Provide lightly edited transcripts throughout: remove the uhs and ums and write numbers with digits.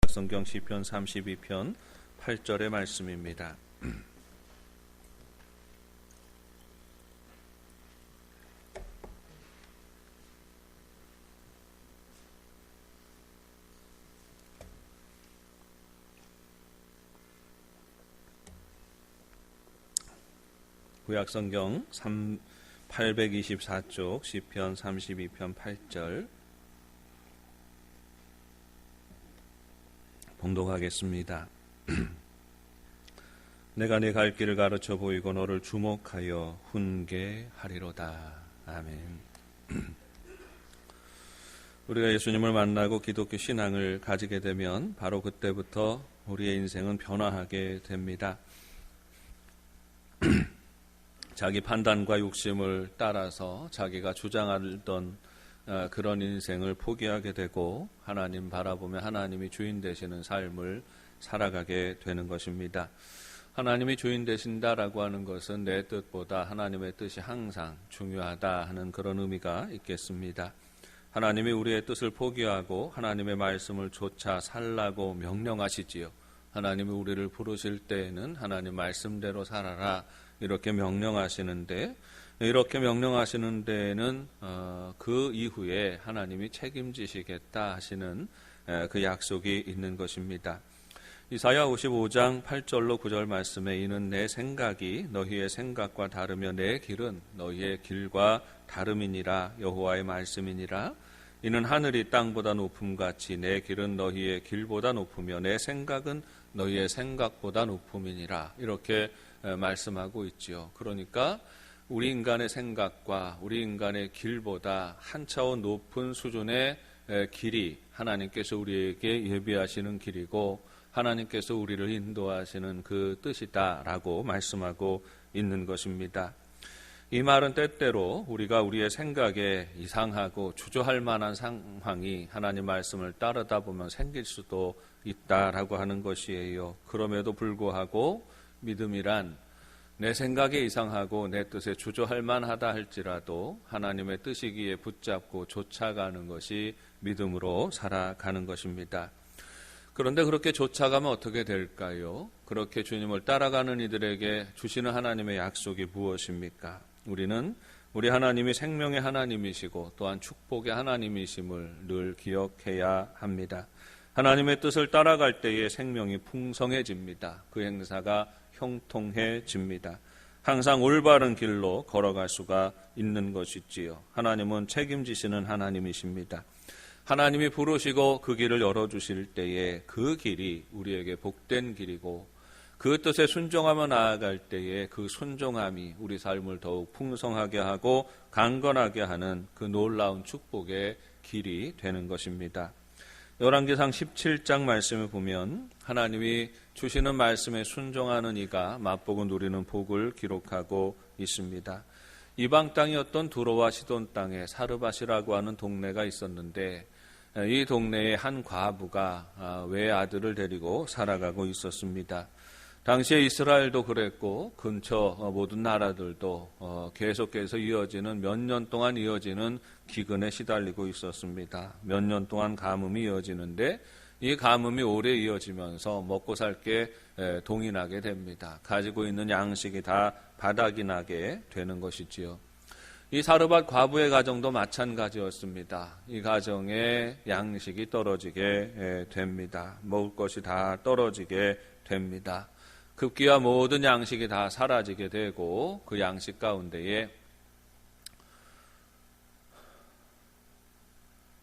성경 시편 32편 8절의 말씀입니다. 구약성경 824쪽 시편 32편 8절 봉독하겠습니다. 내가 네 갈 길을 가르쳐 보이고 너를 주목하여 훈계하리로다. 아멘. 우리가 예수님을 만나고 기독교 신앙을 가지게 되면 바로 그때부터 우리의 인생은 변화하게 됩니다. 자기 판단과 욕심을 따라서 자기가 주장하던 그런 인생을 포기하게 되고 하나님 바라보며 하나님이 주인 되시는 삶을 살아가게 되는 것입니다. 하나님이 주인 되신다라고 하는 것은 내 뜻보다 하나님의 뜻이 항상 중요하다 하는 그런 의미가 있겠습니다. 하나님이 우리의 뜻을 포기하고 하나님의 말씀을 좇아 살라고 명령하시지요. 하나님이 우리를 부르실 때에는 하나님 말씀대로 살아라 이렇게 명령하시는데, 이렇게 명령하시는 데에는 그 이후에 하나님이 책임지시겠다 하시는 그 약속이 있는 것입니다. 이사야 55장 8절로 9절 말씀에 이는 내 생각이 너희의 생각과 다르며 내 길은 너희의 길과 다름이니라. 여호와의 말씀이니라. 이는 하늘이 땅보다 높음같이 내 길은 너희의 길보다 높으며 내 생각은 너희의 생각보다 높음이니라. 이렇게 말씀하고 있지요. 그러니까 우리 인간의 생각과 우리 인간의 길보다 한 차원 높은 수준의 길이 하나님께서 우리에게 예비하시는 길이고 하나님께서 우리를 인도하시는 그 뜻이다라고 말씀하고 있는 것입니다. 이 말은 때때로 우리가 우리의 생각에 이상하고 주저할 만한 상황이 하나님 말씀을 따르다 보면 생길 수도 있다라고 하는 것이에요. 그럼에도 불구하고 믿음이란 내 생각에 이상하고 내 뜻에 주저할 만하다 할지라도 하나님의 뜻이기에 붙잡고 쫓아가는 것이 믿음으로 살아가는 것입니다. 그런데 그렇게 쫓아가면 어떻게 될까요? 그렇게 주님을 따라가는 이들에게 주시는 하나님의 약속이 무엇입니까? 우리는 우리 하나님이 생명의 하나님이시고 또한 축복의 하나님이심을 늘 기억해야 합니다. 하나님의 뜻을 따라갈 때에 생명이 풍성해집니다. 그 행사가 형통해집니다. 항상 올바른 길로 걸어갈 수가 있는 것이지요. 하나님은 책임지시는 하나님이십니다. 하나님이 부르시고 그 길을 열어주실 때에 그 길이 우리에게 복된 길이고 그 뜻에 순종하며 나아갈 때에 그 순종함이 우리 삶을 더욱 풍성하게 하고 강건하게 하는 그 놀라운 축복의 길이 되는 것입니다. 열왕기상 17장 말씀을 보면 하나님이 주시는 말씀에 순종하는 이가 맛보고 누리는 복을 기록하고 있습니다. 이방 땅이었던 두로와 시돈 땅에 사르밧이라고 하는 동네가 있었는데 이 동네에 한 과부가 외아들을 데리고 살아가고 있었습니다. 당시에 이스라엘도 그랬고 근처 모든 나라들도 계속해서 이어지는 몇 년 동안 이어지는 기근에 시달리고 있었습니다. 몇 년 동안 가뭄이 이어지는데 이 가뭄이 오래 이어지면서 먹고 살 게 동이 나게 됩니다. 가지고 있는 양식이 다 바닥이 나게 되는 것이지요. 이 사르밧 과부의 가정도 마찬가지였습니다. 이 가정에 양식이 떨어지게 됩니다. 먹을 것이 다 떨어지게 됩니다. 급기야 모든 양식이 다 사라지게 되고 그 양식 가운데에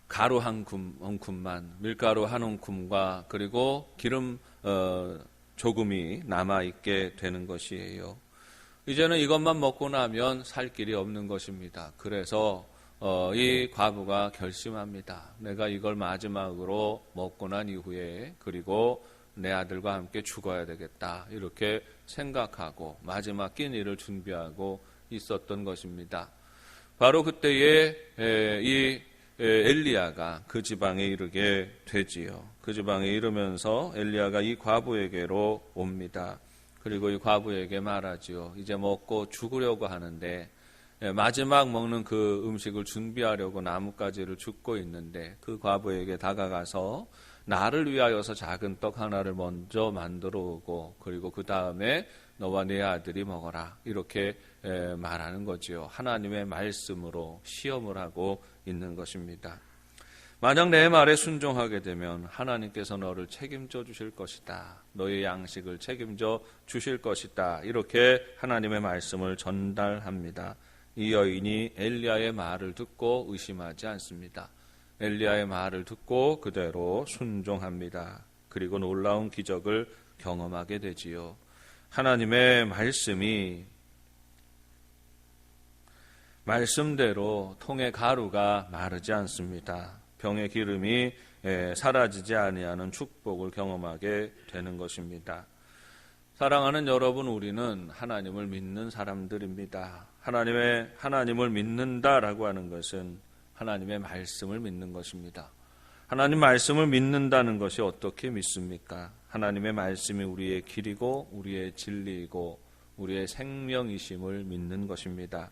가루 한 움큼만, 밀가루 한 움큼과 그리고 기름 조금이 남아있게 되는 것이에요. 이제는 이것만 먹고 나면 살 길이 없는 것입니다. 그래서 이 과부가 결심합니다. 내가 이걸 마지막으로 먹고 난 이후에 그리고 내 아들과 함께 죽어야 되겠다 이렇게 생각하고 마지막 끼니를 준비하고 있었던 것입니다. 바로 그때에 이 엘리야가 그 지방에 이르게 되지요. 그 지방에 이르면서 엘리야가 이 과부에게로 옵니다. 그리고 이 과부에게 말하지요. 이제 먹고 죽으려고 하는데 마지막 먹는 그 음식을 준비하려고 나뭇가지를 줍고 있는데 그 과부에게 다가가서 나를 위하여서 작은 떡 하나를 먼저 만들어 오고 그리고 그 다음에 너와 네 아들이 먹어라 이렇게 말하는 거지요. 하나님의 말씀으로 시험을 하고 있는 것입니다. 만약 내 말에 순종하게 되면 하나님께서 너를 책임져 주실 것이다. 너의 양식을 책임져 주실 것이다. 이렇게 하나님의 말씀을 전달합니다. 이 여인이 엘리야의 말을 듣고 의심하지 않습니다. 엘리야의 말을 듣고 그대로 순종합니다. 그리고 놀라운 기적을 경험하게 되지요. 하나님의 말씀이 말씀대로 통의 가루가 마르지 않습니다. 병의 기름이 사라지지 아니하는 축복을 경험하게 되는 것입니다. 사랑하는 여러분, 우리는 하나님을 믿는 사람들입니다. 하나님을 믿는다라고 하는 것은 하나님의 말씀을 믿는 것입니다. 하나님 말씀을 믿는다는 것이 어떻게 믿습니까? 하나님의 말씀이 우리의 길이고 우리의 진리이고 우리의 생명이심을 믿는 것입니다.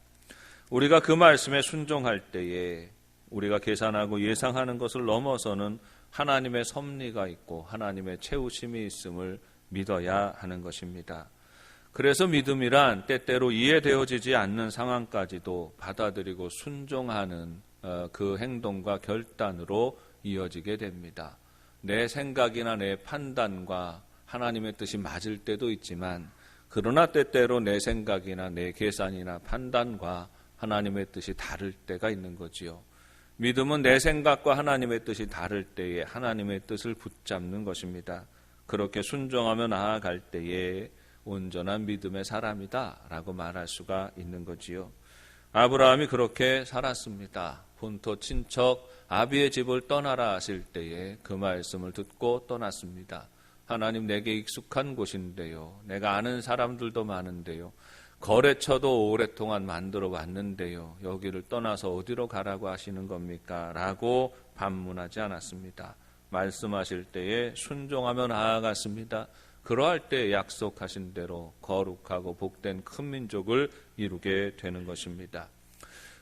우리가 그 말씀에 순종할 때에 우리가 계산하고 예상하는 것을 넘어서는 하나님의 섭리가 있고 하나님의 채우심이 있음을 믿어야 하는 것입니다. 그래서 믿음이란 때때로 이해되어지지 않는 상황까지도 받아들이고 순종하는 그 행동과 결단으로 이어지게 됩니다. 내 생각이나 내 판단과 하나님의 뜻이 맞을 때도 있지만 그러나 때때로 내 생각이나 내 계산이나 판단과 하나님의 뜻이 다를 때가 있는 거지요. 믿음은 내 생각과 하나님의 뜻이 다를 때에 하나님의 뜻을 붙잡는 것입니다. 그렇게 순종하며 나아갈 때에 온전한 믿음의 사람이다 라고 말할 수가 있는 거지요. 아브라함이 그렇게 살았습니다. 본토 친척 아비의 집을 떠나라 하실 때에 그 말씀을 듣고 떠났습니다. 하나님, 내게 익숙한 곳인데요. 내가 아는 사람들도 많은데요. 거래처도 오랫동안 만들어 왔는데요. 여기를 떠나서 어디로 가라고 하시는 겁니까? 라고 반문하지 않았습니다. 말씀하실 때에 순종하며 나아갔습니다. 그러할 때 약속하신 대로 거룩하고 복된 큰 민족을 이루게 되는 것입니다.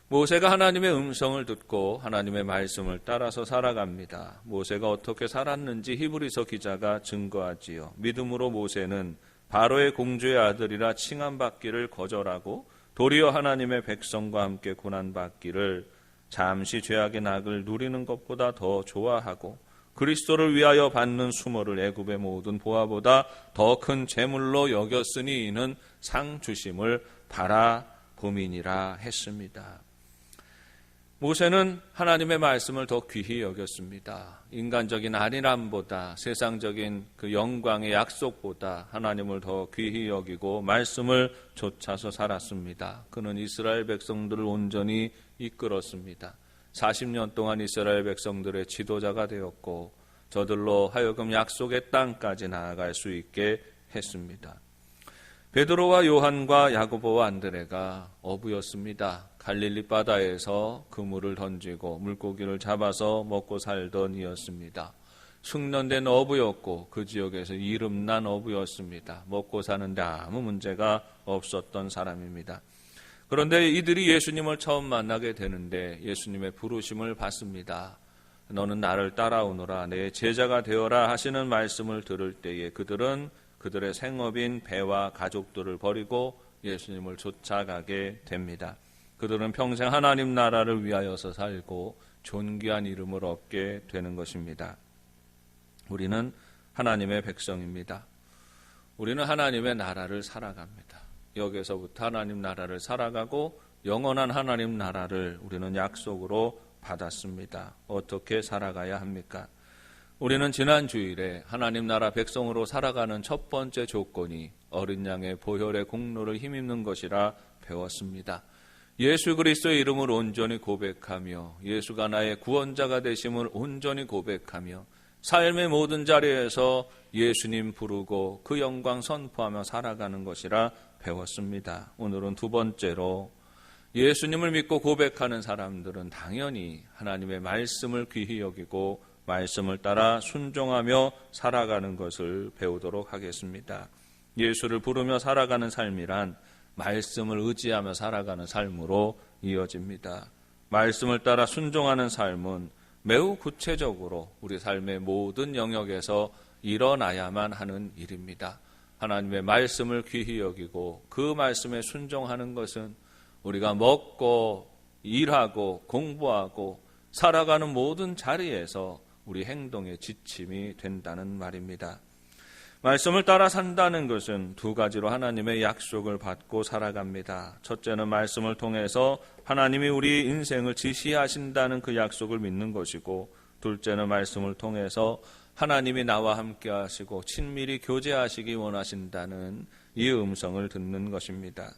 모세가 하나님의 음성을 듣고 하나님의 말씀을 따라서 살아갑니다. 모세가 어떻게 살았는지 히브리서 기자가 증거하지요. 믿음으로 모세는 바로의 공주의 아들이라 칭함받기를 거절하고 도리어 하나님의 백성과 함께 고난받기를 잠시 죄악의 낙을 누리는 것보다 더 좋아하고 그리스도를 위하여 받는 수모를 애굽의 모든 보화보다 더 큰 재물로 여겼으니 이는 상 주심을 바라봄이니라 했습니다. 모세는 하나님의 말씀을 더 귀히 여겼습니다. 인간적인 안일함보다 세상적인 그 영광의 약속보다 하나님을 더 귀히 여기고 말씀을 좇아서 살았습니다. 그는 이스라엘 백성들을 온전히 이끌었습니다. 40년 동안 이스라엘 백성들의 지도자가 되었고 저들로 하여금 약속의 땅까지 나아갈 수 있게 했습니다. 베드로와 요한과 야고보와 안드레가 어부였습니다. 갈릴리 바다에서 그물을 던지고 물고기를 잡아서 먹고 살던 이였습니다. 숙련된 어부였고 그 지역에서 이름난 어부였습니다. 먹고 사는데 아무 문제가 없었던 사람입니다. 그런데 이들이 예수님을 처음 만나게 되는데 예수님의 부르심을 받습니다. 너는 나를 따라오너라, 내 제자가 되어라 하시는 말씀을 들을 때에 그들은 그들의 생업인 배와 가족들을 버리고 예수님을 쫓아가게 됩니다. 그들은 평생 하나님 나라를 위하여서 살고 존귀한 이름을 얻게 되는 것입니다. 우리는 하나님의 백성입니다. 우리는 하나님의 나라를 살아갑니다. 여기서부터 하나님 나라를 살아가고 영원한 하나님 나라를 우리는 약속으로 받았습니다. 어떻게 살아가야 합니까? 우리는 지난 주일에 하나님 나라 백성으로 살아가는 첫 번째 조건이 어린 양의 보혈의 공로를 힘입는 것이라 배웠습니다. 예수 그리스도의 이름을 온전히 고백하며 예수가 나의 구원자가 되심을 온전히 고백하며 삶의 모든 자리에서 예수님 부르고 그 영광 선포하며 살아가는 것이라 배웠습니다. 오늘은 두 번째로 예수님을 믿고 고백하는 사람들은 당연히 하나님의 말씀을 귀히 여기고 말씀을 따라 순종하며 살아가는 것을 배우도록 하겠습니다. 예수를 부르며 살아가는 삶이란 말씀을 의지하며 살아가는 삶으로 이어집니다. 말씀을 따라 순종하는 삶은 매우 구체적으로 우리 삶의 모든 영역에서 일어나야만 하는 일입니다. 하나님의 말씀을 귀히 여기고 그 말씀에 순종하는 것은 우리가 먹고 일하고 공부하고 살아가는 모든 자리에서 우리 행동의 지침이 된다는 말입니다. 말씀을 따라 산다는 것은 두 가지로 하나님의 약속을 받고 살아갑니다. 첫째는 말씀을 통해서 하나님이 우리 인생을 지시하신다는 그 약속을 믿는 것이고, 둘째는 말씀을 통해서 하나님이 나와 함께 하시고 친밀히 교제하시기 원하신다는 이 음성을 듣는 것입니다.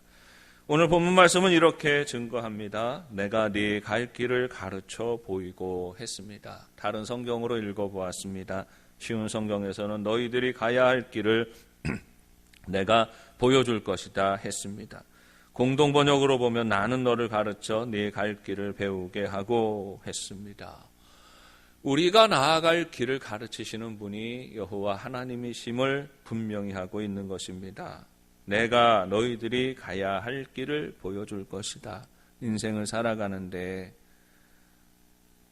오늘 본문 말씀은 이렇게 증거합니다. 내가 네 갈 길을 가르쳐 보이고 했습니다. 다른 성경으로 읽어보았습니다. 쉬운 성경에서는 너희들이 가야 할 길을 내가 보여줄 것이다 했습니다. 공동 번역으로 보면 나는 너를 가르쳐 네 갈 길을 배우게 하고 했습니다. 우리가 나아갈 길을 가르치시는 분이 여호와 하나님이심을 분명히 하고 있는 것입니다. 내가 너희들이 가야 할 길을 보여줄 것이다. 인생을 살아가는데,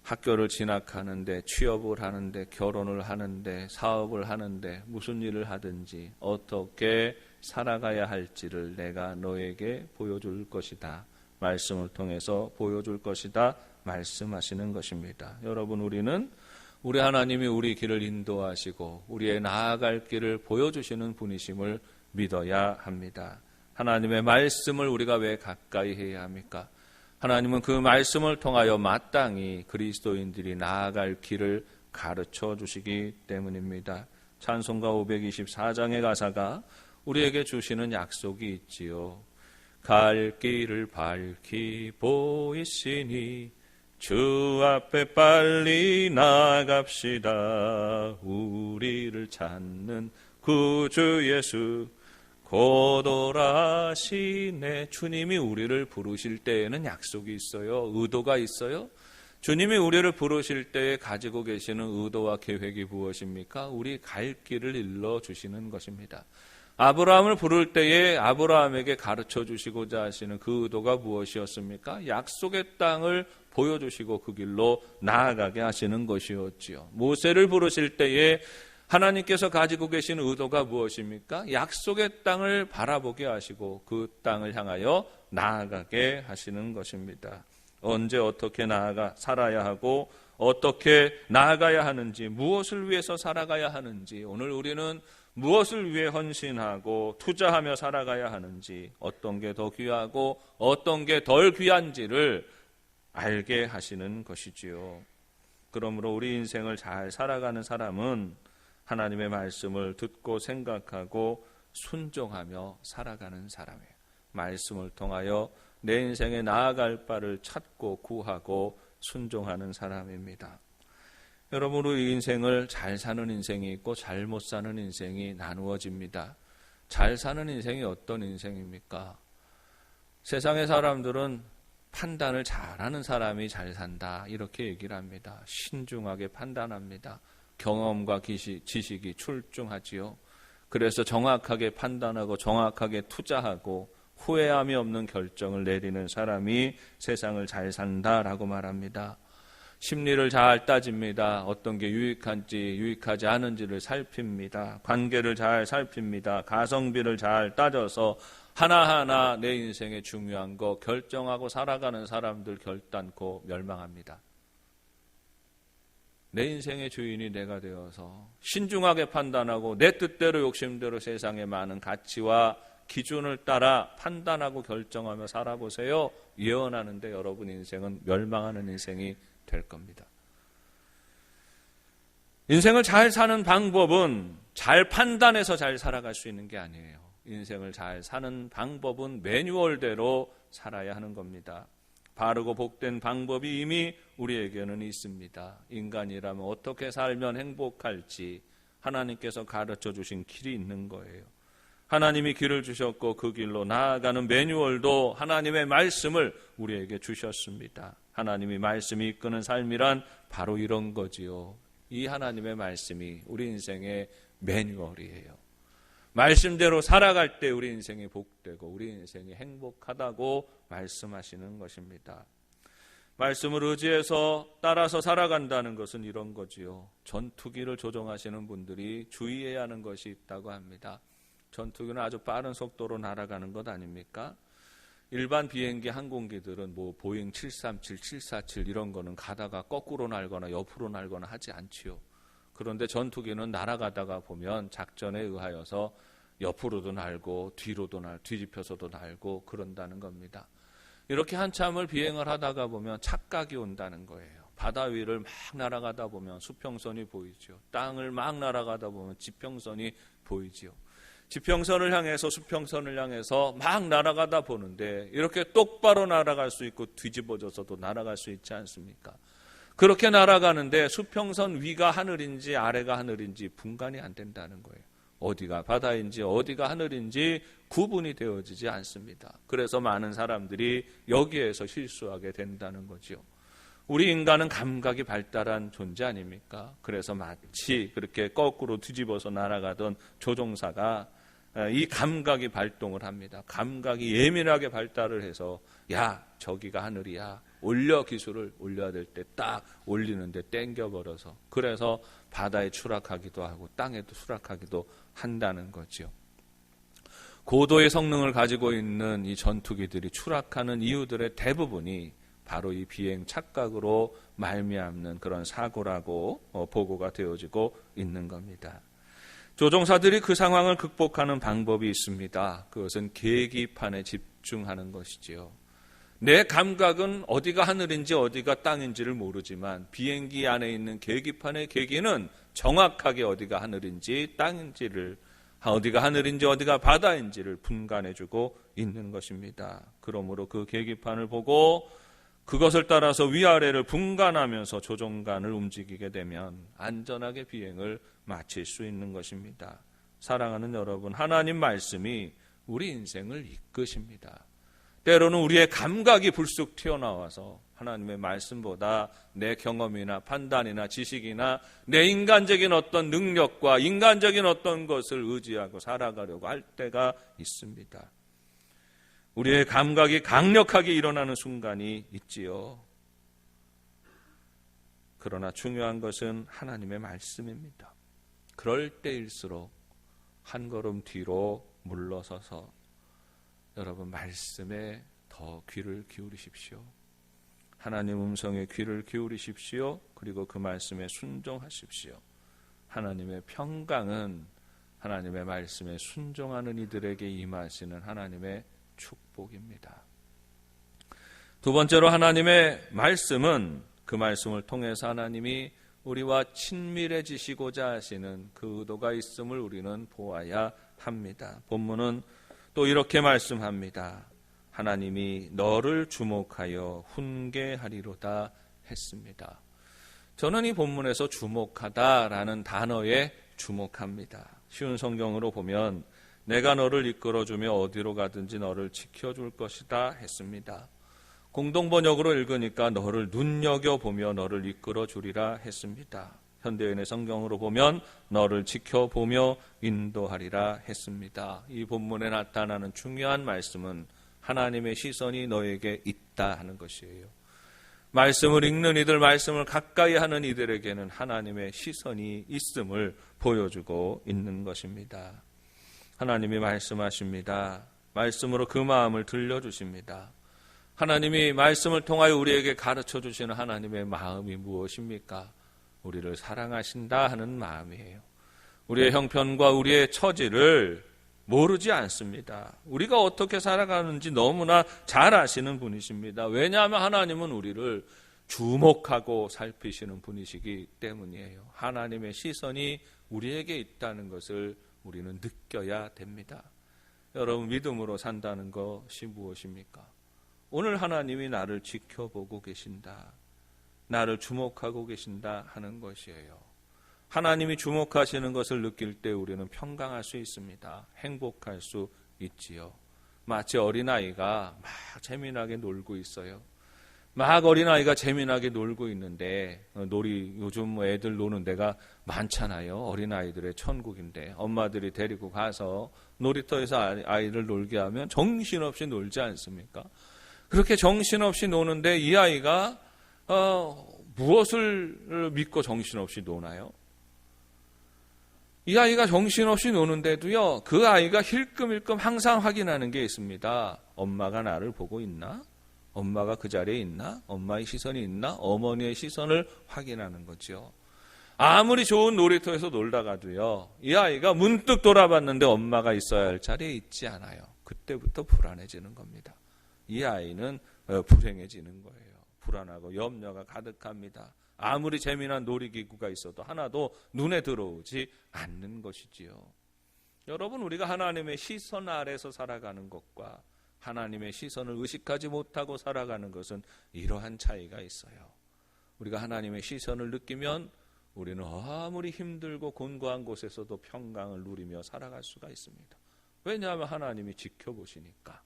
학교를 진학하는데, 취업을 하는데, 결혼을 하는데, 사업을 하는데, 무슨 일을 하든지 어떻게 살아가야 할지를 내가 너에게 보여줄 것이다. 말씀을 통해서 보여줄 것이다. 말씀하시는 것입니다. 여러분, 우리는 우리 하나님이 우리 길을 인도하시고 우리의 나아갈 길을 보여주시는 분이심을 믿어야 합니다. 하나님의 말씀을 우리가 왜 가까이 해야 합니까? 하나님은 그 말씀을 통하여 마땅히 그리스도인들이 나아갈 길을 가르쳐 주시기 때문입니다. 찬송가 524장의 가사가 우리에게 주시는 약속이 있지요. 갈 길을 밝히 보이시니 주 앞에 빨리 나갑시다. 우리를 찾는 구주 예수 곧 오라시네. 주님이 우리를 부르실 때에는 약속이 있어요. 의도가 있어요. 주님이 우리를 부르실 때에 가지고 계시는 의도와 계획이 무엇입니까? 우리 갈 길을 일러주시는 것입니다. 아브라함을 부를 때에 아브라함에게 가르쳐 주시고자 하시는 그 의도가 무엇이었습니까? 약속의 땅을 보여주시고 그 길로 나아가게 하시는 것이었지요. 모세를 부르실 때에 하나님께서 가지고 계신 의도가 무엇입니까? 약속의 땅을 바라보게 하시고 그 땅을 향하여 나아가게 하시는 것입니다. 언제 어떻게 살아야 하고 어떻게 나아가야 하는지, 무엇을 위해서 살아가야 하는지, 오늘 우리는 무엇을 위해 헌신하고 투자하며 살아가야 하는지, 어떤 게 더 귀하고 어떤 게 덜 귀한지를 알게 하시는 것이지요. 그러므로 우리 인생을 잘 살아가는 사람은 하나님의 말씀을 듣고 생각하고 순종하며 살아가는 사람이에요. 말씀을 통하여 내 인생에 나아갈 바를 찾고 구하고 순종하는 사람입니다. 여러분, 우리 인생을 잘 사는 인생이 있고 잘못 사는 인생이 나누어집니다. 잘 사는 인생이 어떤 인생입니까? 세상의 사람들은 판단을 잘하는 사람이 잘 산다 이렇게 얘기를 합니다. 신중하게 판단합니다. 경험과 지식이 출중하지요. 그래서 정확하게 판단하고 정확하게 투자하고 후회함이 없는 결정을 내리는 사람이 세상을 잘 산다라고 말합니다. 심리를 잘 따집니다. 어떤 게 유익한지 유익하지 않은지를 살핍니다. 관계를 잘 살핍니다. 가성비를 잘 따져서 하나하나 내 인생에 중요한 거 결정하고 살아가는 사람들 결단코 멸망합니다. 내 인생의 주인이 내가 되어서 신중하게 판단하고 내 뜻대로 욕심대로 세상의 많은 가치와 기준을 따라 판단하고 결정하며 살아보세요. 예언하는데 여러분 인생은 멸망하는 인생이 될 겁니다. 인생을 잘 사는 방법은 잘 판단해서 잘 살아갈 수 있는 게 아니에요. 인생을 잘 사는 방법은 매뉴얼대로 살아야 하는 겁니다. 바르고 복된 방법이 이미 우리에게는 있습니다. 인간이라면 어떻게 살면 행복할지 하나님께서 가르쳐 주신 길이 있는 거예요. 하나님이 길을 주셨고 그 길로 나아가는 매뉴얼도 하나님의 말씀을 우리에게 주셨습니다. 하나님이 말씀이 이끄는 삶이란 바로 이런 거지요. 이 하나님의 말씀이 우리 인생의 매뉴얼이에요. 말씀대로 살아갈 때 우리 인생이 복되고 우리 인생이 행복하다고 말씀하시는 것입니다. 말씀을 의지해서 따라서 살아간다는 것은 이런 거지요. 전투기를 조종하시는 분들이 주의해야 하는 것이 있다고 합니다. 전투기는 아주 빠른 속도로 날아가는 것 아닙니까? 일반 비행기 항공기들은 뭐 보잉 737, 747 이런 거는 가다가 거꾸로 날거나 옆으로 날거나 하지 않지요. 그런데 전투기는 날아가다가 보면 작전에 의하여서 옆으로도 날고 뒤로도 뒤집혀서도 날고 그런다는 겁니다. 이렇게 한참을 비행을 하다가 보면 착각이 온다는 거예요. 바다 위를 막 날아가다 보면 수평선이 보이죠. 땅을 막 날아가다 보면 지평선이 보이지요. 지평선을 향해서 수평선을 향해서 막 날아가다 보는데 이렇게 똑바로 날아갈 수 있고 뒤집어져서도 날아갈 수 있지 않습니까? 그렇게 날아가는데 수평선 위가 하늘인지 아래가 하늘인지 분간이 안 된다는 거예요. 어디가 바다인지 어디가 하늘인지 구분이 되어지지 않습니다. 그래서 많은 사람들이 여기에서 실수하게 된다는 거죠. 우리 인간은 감각이 발달한 존재 아닙니까? 그래서 마치 그렇게 거꾸로 뒤집어서 날아가던 조종사가 이 감각이 발동을 합니다. 감각이 예민하게 발달을 해서 야 저기가 하늘이야. 올려 기술을 올려야 될 때 딱 올리는데 땡겨버려서 그래서 바다에 추락하기도 하고 땅에도 추락하기도 한다는 거죠. 고도의 성능을 가지고 있는 이 전투기들이 추락하는 이유들의 대부분이 바로 이 비행 착각으로 말미암는 그런 사고라고 보고가 되어지고 있는 겁니다. 조종사들이 그 상황을 극복하는 방법이 있습니다. 그것은 계기판에 집중하는 것이지요. 내 감각은 어디가 하늘인지 어디가 땅인지를 모르지만 비행기 안에 있는 계기판의 계기는 정확하게 어디가 하늘인지 땅인지를 어디가 하늘인지 어디가 바다인지를 분간해주고 있는 것입니다. 그러므로 그 계기판을 보고 그것을 따라서 위아래를 분간하면서 조종관을 움직이게 되면 안전하게 비행을 마칠 수 있는 것입니다. 사랑하는 여러분, 하나님 말씀이 우리 인생을 이끄십니다. 때로는 우리의 감각이 불쑥 튀어나와서 하나님의 말씀보다 내 경험이나 판단이나 지식이나 내 인간적인 어떤 능력과 인간적인 어떤 것을 의지하고 살아가려고 할 때가 있습니다. 우리의 감각이 강력하게 일어나는 순간이 있지요. 그러나 중요한 것은 하나님의 말씀입니다. 그럴 때일수록 한 걸음 뒤로 물러서서 여러분 말씀에 더 귀를 기울이십시오. 하나님 음성에 귀를 기울이십시오. 그리고 그 말씀에 순종하십시오. 하나님의 평강은 하나님의 말씀에 순종하는 이들에게 임하시는 하나님의 축복입니다. 두 번째로 하나님의 말씀은 그 말씀을 통해서 하나님이 우리와 친밀해지시고자 하시는 그 의도가 있음을 우리는 보아야 합니다. 본문은 또 이렇게 말씀합니다. 하나님이 너를 주목하여 훈계하리로다 했습니다. 저는 이 본문에서 주목하다라는 단어에 주목합니다. 쉬운 성경으로 보면 내가 너를 이끌어주며 어디로 가든지 너를 지켜줄 것이다 했습니다. 공동번역으로 읽으니까 너를 눈여겨보며 너를 이끌어주리라 했습니다. 현대인의 성경으로 보면 너를 지켜보며 인도하리라 했습니다. 이 본문에 나타나는 중요한 말씀은 하나님의 시선이 너에게 있다 하는 것이에요. 말씀을 읽는 이들, 말씀을 가까이 하는 이들에게는 하나님의 시선이 있음을 보여주고 있는 것입니다. 하나님이 말씀하십니다. 말씀으로 그 마음을 들려주십니다. 하나님이 말씀을 통하여 우리에게 가르쳐 주시는 하나님의 마음이 무엇입니까? 우리를 사랑하신다 하는 마음이에요. 우리의 형편과 우리의 처지를 모르지 않습니다. 우리가 어떻게 살아가는지 너무나 잘 아시는 분이십니다. 왜냐하면 하나님은 우리를 주목하고 살피시는 분이시기 때문이에요. 하나님의 시선이 우리에게 있다는 것을 우리는 느껴야 됩니다. 여러분, 믿음으로 산다는 것이 무엇입니까? 오늘 하나님이 나를 지켜보고 계신다. 나를 주목하고 계신다 하는 것이에요. 하나님이 주목하시는 것을 느낄 때 우리는 평강할 수 있습니다. 행복할 수 있지요. 마치 어린아이가 막 재미나게 놀고 있어요. 막 어린아이가 재미나게 놀고 있는데 요즘 애들 노는 데가 많잖아요. 어린아이들의 천국인데 엄마들이 데리고 가서 놀이터에서 아이를 놀게 하면 정신없이 놀지 않습니까? 그렇게 정신없이 노는데 이 아이가 무엇을 믿고 정신없이 노나요? 이 아이가 정신없이 노는데도요, 그 아이가 힐끔힐끔 항상 확인하는 게 있습니다. 엄마가 나를 보고 있나? 엄마가 그 자리에 있나? 엄마의 시선이 있나? 어머니의 시선을 확인하는 거죠. 아무리 좋은 놀이터에서 놀다가도요, 이 아이가 문득 돌아봤는데 엄마가 있어야 할 자리에 있지 않아요. 그때부터 불안해지는 겁니다. 이 아이는 불행해지는 거예요. 불안하고 염려가 가득합니다. 아무리 재미난 놀이기구가 있어도 하나도 눈에 들어오지 않는 것이지요. 여러분, 우리가 하나님의 시선 아래서 살아가는 것과 하나님의 시선을 의식하지 못하고 살아가는 것은 이러한 차이가 있어요. 우리가 하나님의 시선을 느끼면 우리는 아무리 힘들고 곤고한 곳에서도 평강을 누리며 살아갈 수가 있습니다. 왜냐하면 하나님이 지켜보시니까.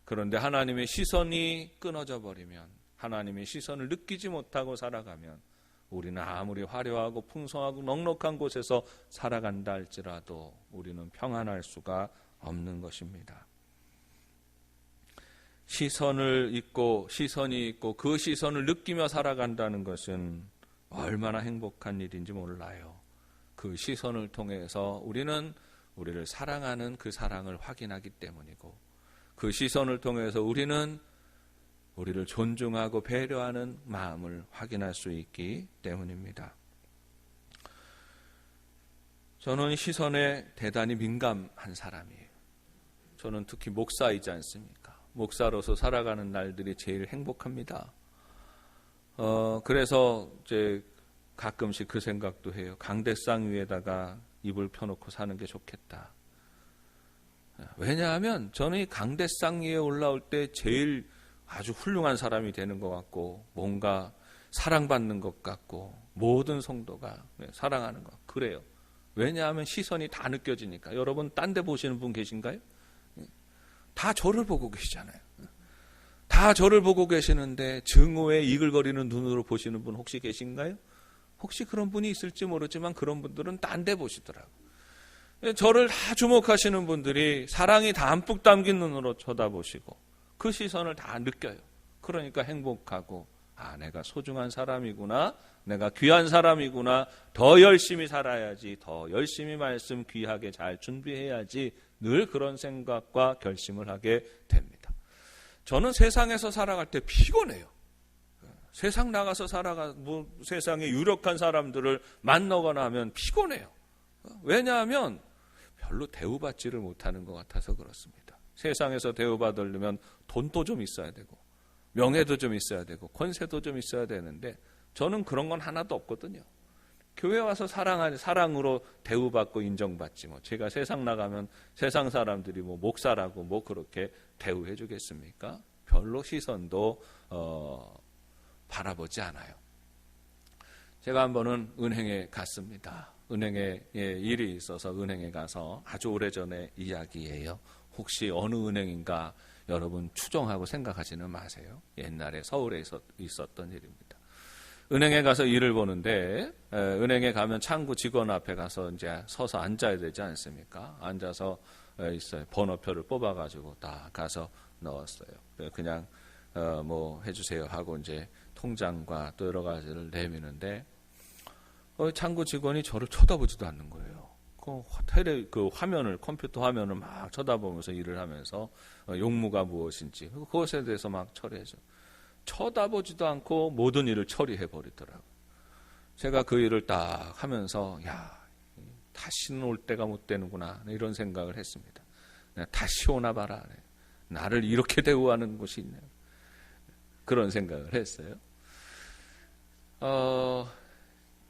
그런데 하나님의 시선이 끊어져 버리면, 하나님의 시선을 느끼지 못하고 살아가면 우리는 아무리 화려하고 풍성하고 넉넉한 곳에서 살아간다 할지라도 우리는 평안할 수가 없는 것입니다. 시선이 있고 그 시선을 느끼며 살아간다는 것은 얼마나 행복한 일인지 몰라요. 그 시선을 통해서 우리는 우리를 사랑하는 그 사랑을 확인하기 때문이고, 그 시선을 통해서 우리는 우리를 존중하고 배려하는 마음을 확인할 수 있기 때문입니다. 저는 시선에 대단히 민감한 사람이에요. 저는 특히 목사이지 않습니까? 목사로서 살아가는 날들이 제일 행복합니다. 그래서 이제 가끔씩 그 생각도 해요. 강대상 위에다가 이불 펴놓고 사는 게 좋겠다. 왜냐하면 저는 이 강대상 위에 올라올 때 제일 아주 훌륭한 사람이 되는 것 같고, 뭔가 사랑받는 것 같고, 모든 성도가 사랑하는 것 같고 그래요. 왜냐하면 시선이 다 느껴지니까. 여러분, 딴 데 보시는 분 계신가요? 다 저를 보고 계시잖아요. 다 저를 보고 계시는데 증오에 이글거리는 눈으로 보시는 분 혹시 계신가요? 혹시 그런 분이 있을지 모르지만 그런 분들은 딴 데 보시더라고요. 저를 다 주목하시는 분들이 사랑이 담뿍 담긴 눈으로 쳐다보시고 그 시선을 다 느껴요. 그러니까 행복하고, 내가 소중한 사람이구나, 내가 귀한 사람이구나, 더 열심히 살아야지, 더 열심히 말씀 귀하게 잘 준비해야지, 늘 그런 생각과 결심을 하게 됩니다. 저는 세상에서 살아갈 때 피곤해요. 세상 나가서 세상에 유력한 사람들을 만나거나 하면 피곤해요. 왜냐하면 별로 대우받지를 못하는 것 같아서 그렇습니다. 세상에서 대우받으려면 돈도 좀 있어야 되고, 명예도 좀 있어야 되고, 권세도 좀 있어야 되는데 저는 그런 건 하나도 없거든요. 교회 와서 사랑으로 대우받고 인정받지, 제가 세상 나가면 세상 사람들이 목사라고 그렇게 대우해 주겠습니까? 별로 시선도 바라보지 않아요. 제가 한 번은 은행에 갔습니다. 은행에 일이 있어서 은행에 가서, 아주 오래전의 이야기예요. 혹시 어느 은행인가 여러분 추정하고 생각하지는 마세요. 옛날에 서울에 있었던 일입니다. 은행에 가서 일을 보는데, 은행에 가면 창구 직원 앞에 가서 이제 서서 앉아야 되지 않습니까? 앉아서 있어요. 번호표를 뽑아가지고 딱 가서 넣었어요. 그냥 해주세요 하고 이제 통장과 또 여러 가지를 내미는데, 창구 직원이 저를 쳐다보지도 않는 거예요. 컴퓨터 화면을 막 쳐다보면서 일을 하면서 용무가 무엇인지 그것에 대해서 막 처리해줘. 쳐다보지도 않고 모든 일을 처리해 버리더라고요. 제가 그 일을 딱 하면서, 다시는 올 때가 못 되는구나, 이런 생각을 했습니다. 다시 오나 봐라. 나를 이렇게 대우하는 곳이 있네. 그런 생각을 했어요.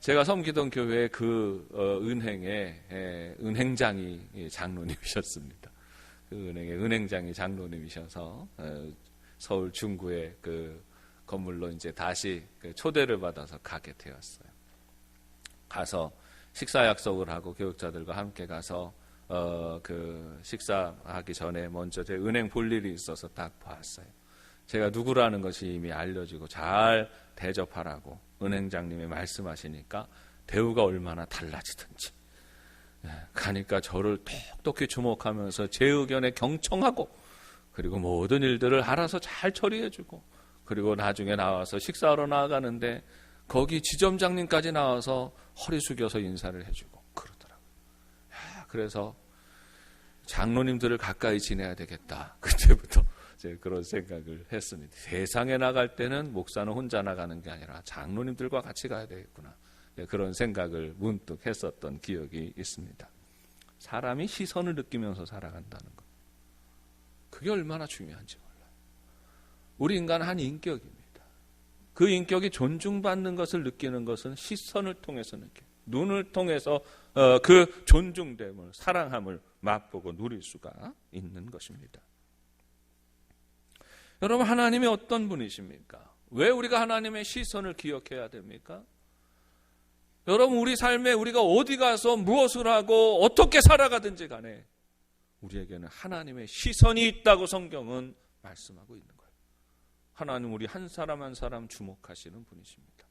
제가 섬기던 교회 그 은행의 은행장이 장로님이셨습니다. 그 은행의 은행장이 장로님이셔서 서울 중구의 그 건물로 이제 다시 초대를 받아서 가게 되었어요. 가서 식사 약속을 하고 교육자들과 함께 가서 그 식사하기 전에 먼저 제 은행 볼 일이 있어서 딱 봤어요. 제가 누구라는 것이 이미 알려지고 잘 대접하라고 은행장님이 말씀하시니까 대우가 얼마나 달라지든지, 가니까 저를 똑똑히 주목하면서 제 의견에 경청하고, 그리고 모든 일들을 알아서 잘 처리해주고, 그리고 나중에 나와서 식사하러 나아가는데 거기 지점장님까지 나와서 허리 숙여서 인사를 해주고 그러더라고요. 그래서 장로님들을 가까이 지내야 되겠다. 그때부터 제가 그런 생각을 했습니다. 세상에 나갈 때는 목사는 혼자 나가는 게 아니라 장로님들과 같이 가야 되겠구나. 그런 생각을 문득 했었던 기억이 있습니다. 사람이 시선을 느끼면서 살아간다는 것. 그게 얼마나 중요한지 몰라요. 우리 인간은 한 인격입니다. 그 인격이 존중받는 것을 느끼는 것은 시선을 통해서 느껴요. 눈을 통해서 그 존중됨을, 사랑함을 맛보고 누릴 수가 있는 것입니다. 여러분, 하나님이 어떤 분이십니까? 왜 우리가 하나님의 시선을 기억해야 됩니까? 여러분, 우리 삶에 우리가 어디 가서 무엇을 하고 어떻게 살아가든지 간에 우리에게는 하나님의 시선이 있다고 성경은 말씀하고 있는 거예요. 하나님 우리 한 사람 한 사람 주목하시는 분이십니다.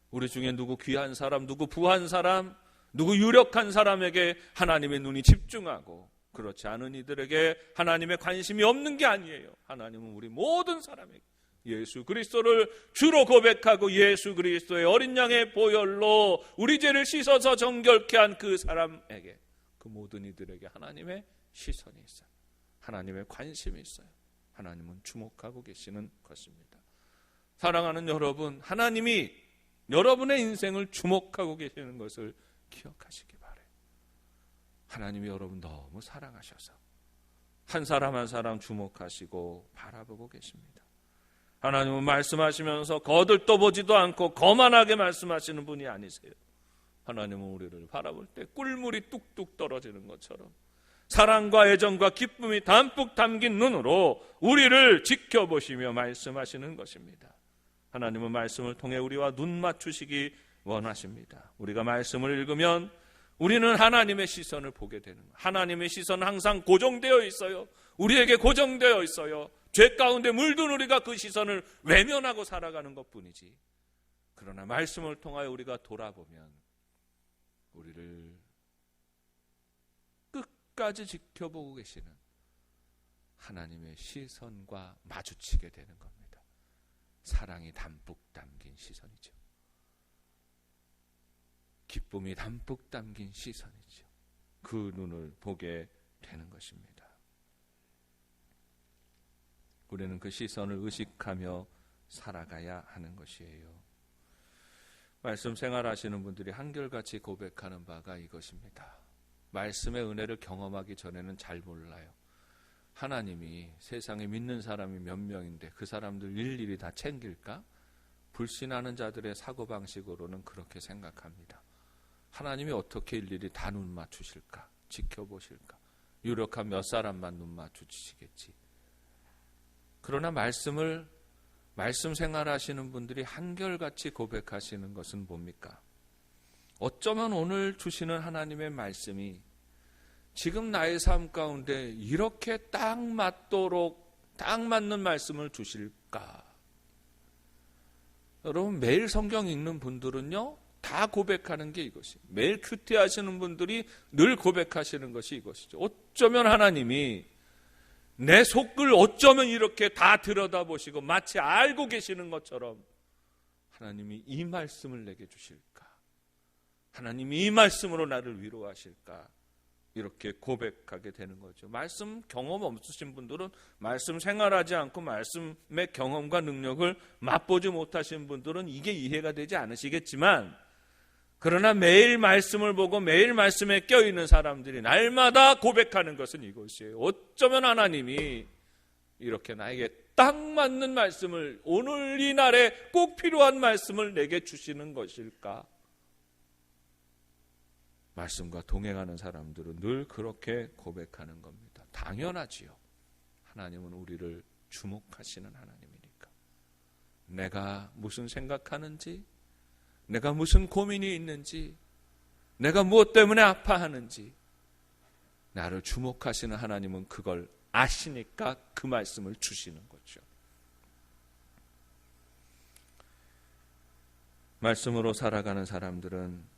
우리 중에 누구 귀한 사람, 누구 부한 사람, 누구 유력한 사람에게 하나님의 눈이 집중하고 그렇지 않은 이들에게 하나님의 관심이 없는 게 아니에요. 하나님은 우리 모든 사람에게 예수 그리스도를 주로 고백하고 예수 그리스도의 어린 양의 보혈로 우리 죄를 씻어서 정결케 한 그 사람에게, 그 모든 이들에게 하나님의 시선이 있어요. 하나님의 관심이 있어요. 하나님은 주목하고 계시는 것입니다. 사랑하는 여러분, 하나님이 여러분의 인생을 주목하고 계시는 것을 기억하시기 바라요. 하나님이 여러분 너무 사랑하셔서 한 사람 한 사람 주목하시고 바라보고 계십니다. 하나님은 말씀하시면서 거들떠보지도 않고 거만하게 말씀하시는 분이 아니세요. 하나님은 우리를 바라볼 때 꿀물이 뚝뚝 떨어지는 것처럼 사랑과 애정과 기쁨이 담뿍 담긴 눈으로 우리를 지켜보시며 말씀하시는 것입니다. 하나님은 말씀을 통해 우리와 눈 맞추시기 원하십니다. 우리가 말씀을 읽으면 우리는 하나님의 시선을 보게 되는 거예요. 하나님의 시선은 항상 고정되어 있어요. 우리에게 고정되어 있어요. 죄 가운데 물든 우리가 그 시선을 외면하고 살아가는 것뿐이지. 그러나 말씀을 통하여 우리가 돌아보면 우리를 끝까지 지켜보고 계시는 하나님의 시선과 마주치게 되는 겁니다. 사랑이 담뿍 담긴 시선이죠. 기쁨이 담뿍 담긴 시선이죠. 그 눈을 보게 되는 것입니다. 우리는 그 시선을 의식하며 살아가야 하는 것이에요. 말씀 생활하시는 분들이 한결같이 고백하는 바가 이것입니다. 말씀의 은혜를 경험하기 전에는 잘 몰라요. 하나님이 세상에 믿는 사람이 몇 명인데 그 사람들 일일이 다 챙길까? 불신하는 자들의 사고방식으로는 그렇게 생각합니다. 하나님이 어떻게 일일이 다 눈 맞추실까? 지켜보실까? 유력한 몇 사람만 눈 맞추시겠지. 그러나 말씀 생활하시는 분들이 한결같이 고백하시는 것은 뭡니까? 어쩌면 오늘 주시는 하나님의 말씀이 지금 나의 삶 가운데 이렇게 딱 맞도록 딱 맞는 말씀을 주실까? 여러분, 매일 성경 읽는 분들은요 다 고백하는 게 이것이에요. 매일 큐티 하시는 분들이 늘 고백하시는 것이 이것이죠. 어쩌면 하나님이 내 속을 어쩌면 이렇게 다 들여다보시고 마치 알고 계시는 것처럼 하나님이 이 말씀을 내게 주실까? 하나님이 이 말씀으로 나를 위로하실까? 이렇게 고백하게 되는 거죠. 말씀 경험 없으신 분들은 말씀 생활하지 않고 말씀의 경험과 능력을 맛보지 못하신 분들은 이게 이해가 되지 않으시겠지만, 그러나 매일 말씀을 보고 매일 말씀에 껴있는 사람들이 날마다 고백하는 것은 이것이에요. 어쩌면 하나님이 이렇게 나에게 딱 맞는 말씀을, 오늘 이 날에 꼭 필요한 말씀을 내게 주시는 것일까? 말씀과 동행하는 사람들은 늘 그렇게 고백하는 겁니다. 당연하지요. 하나님은 우리를 주목하시는 하나님이니까. 내가 무슨 생각하는지, 내가 무슨 고민이 있는지, 내가 무엇 때문에 아파하는지 나를 주목하시는 하나님은 그걸 아시니까 그 말씀을 주시는 거죠. 말씀으로 살아가는 사람들은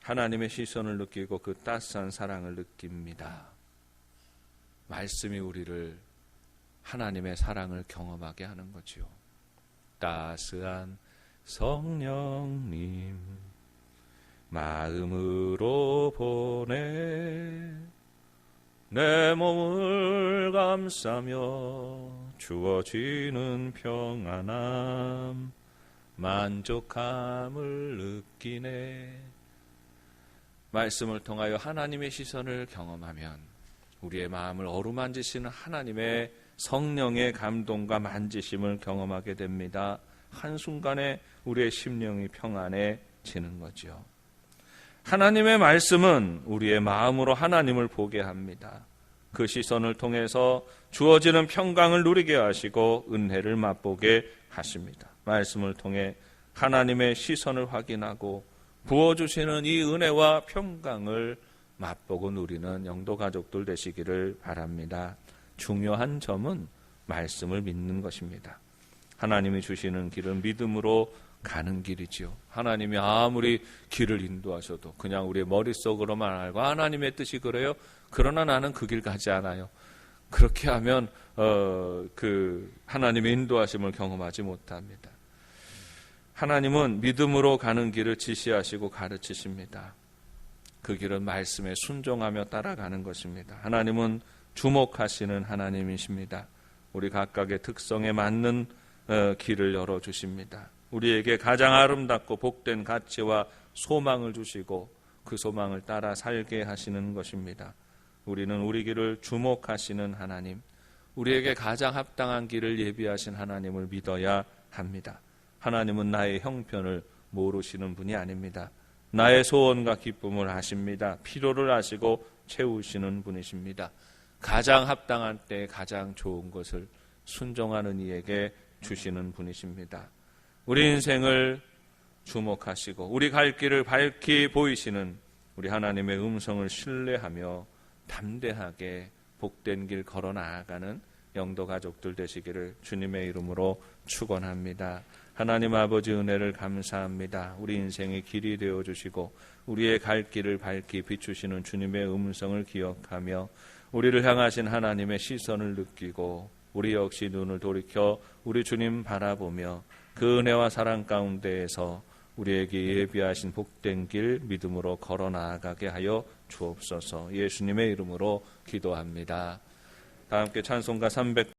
하나님의 시선을 느끼고 그 따스한 사랑을 느낍니다. 말씀이 우리를 하나님의 사랑을 경험하게 하는 거지요. 따스한 성령님 마음으로 보내 내 몸을 감싸며 주어지는 평안함 만족함을 느끼네. 말씀을 통하여 하나님의 시선을 경험하면 우리의 마음을 어루만지시는 하나님의 성령의 감동과 만지심을 경험하게 됩니다. 한순간에 우리의 심령이 평안해지는 거죠. 하나님의 말씀은 우리의 마음으로 하나님을 보게 합니다. 그 시선을 통해서 주어지는 평강을 누리게 하시고 은혜를 맛보게 하십니다. 말씀을 통해 하나님의 시선을 확인하고 부어주시는 이 은혜와 평강을 맛보고 누리는 영도 가족들 되시기를 바랍니다. 중요한 점은 말씀을 믿는 것입니다. 하나님이 주시는 길은 믿음으로 가는 길이지요. 하나님이 아무리 길을 인도하셔도 그냥 우리의 머릿속으로만 알고 하나님의 뜻이 그래요? 그러나 나는 그 길 가지 않아요. 그렇게 하면 그 하나님의 인도하심을 경험하지 못합니다. 하나님은 믿음으로 가는 길을 지시하시고 가르치십니다. 그 길은 말씀에 순종하며 따라가는 것입니다. 하나님은 주목하시는 하나님이십니다. 우리 각각의 특성에 맞는 길을 열어주십니다. 우리에게 가장 아름답고 복된 가치와 소망을 주시고 그 소망을 따라 살게 하시는 것입니다. 우리는 우리 길을 주목하시는 하나님, 우리에게 가장 합당한 길을 예비하신 하나님을 믿어야 합니다. 하나님은 나의 형편을 모르시는 분이 아닙니다. 나의 소원과 기쁨을 아십니다. 필요를 아시고 채우시는 분이십니다. 가장 합당한 때에 가장 좋은 것을 순종하는 이에게 주시는 분이십니다. 우리 인생을 주목하시고 우리 갈 길을 밝히 보이시는 우리 하나님의 음성을 신뢰하며 담대하게 복된 길 걸어 나아가는 영도 가족들 되시기를 주님의 이름으로 축원합니다. 하나님 아버지 은혜를 감사합니다. 우리 인생의 길이 되어주시고 우리의 갈 길을 밝히 비추시는 주님의 음성을 기억하며 우리를 향하신 하나님의 시선을 느끼고 우리 역시 눈을 돌이켜 우리 주님 바라보며 그 은혜와 사랑 가운데에서 우리에게 예비하신 복된 길 믿음으로 걸어 나아가게 하여 주옵소서. 예수님의 이름으로 기도합니다. 다 함께 찬송가 300